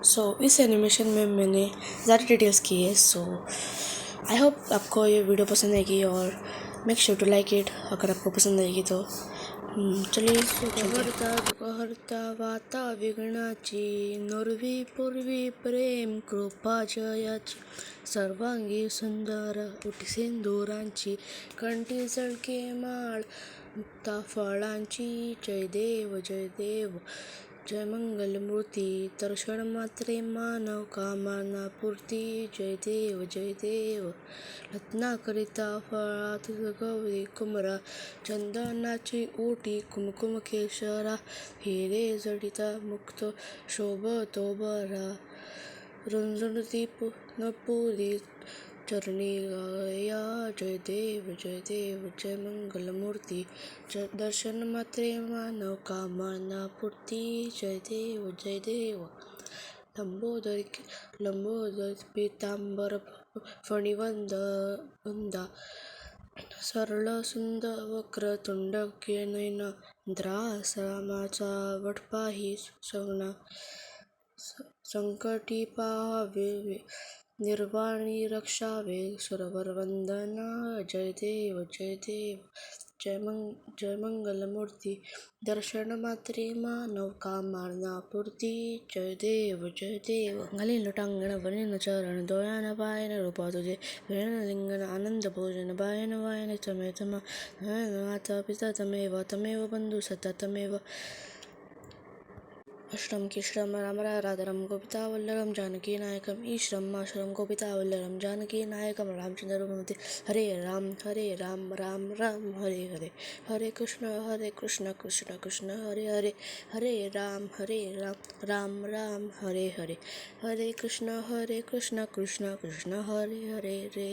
So इस animation में मैंने ज़्यादा details की है। सो आई होप आपको ये वीडियो पसंद आएगी और make sure to like it अगर आपको पसंद आएगी तो चलिए हरता वाता विघ्नाची नुरवी पूर्वी प्रेम कृपा जयाची सर्वांगी सुंदर उठी सिंदुरांची कंठी झळके माळ मुक्ता फळांची जय देव जय देव जय मंगलमूर्ती दर्शन मात्रे मानव कामना पूर्ती जय देव रत्नाकरिता फळात गौरी कुमरा चंदनाची ओटी कुमकुम केशरा हिरे जडिता मुक्त शोभतो बरा रुंजुणती पुरी चरणी गाया जय देव जय मंगलमूर्ती दर्शन मात्रे मानव कामना पूर्ती जय देव लंबोदर पीतांबर फणिवंदा सरळ सुंदर वक्रतुंड नयन रामाचा वटपाही सगना संकटी पाहावे निर्वाणी रक्षावे सुरवर वंदना जय देव जय मंगलमूर्ती दर्शन मात्रे मानव कामना पूर्ती जय देव घालीन लोटांगण बनीन चरण डोळ्यान पायन रूपा तुझे वेण लिंगन आनंद भोजन बायन वायन तमे माता पिता तमेव बंधू सता तमेव अष्टम कृष्णम राम राधारम गोपिता वल्लभम जानकी नायकम ईश्वरम माशरम गोपिता वल्लभम जानकी नायकम रामचंद्र हरे राम राम राम हरे हरे हरे कृष्ण कृष्ण कृष्ण हरे हरे हरे राम राम राम हरे हरे हरे कृष्ण कृष्ण कृष्ण हरे हरे रे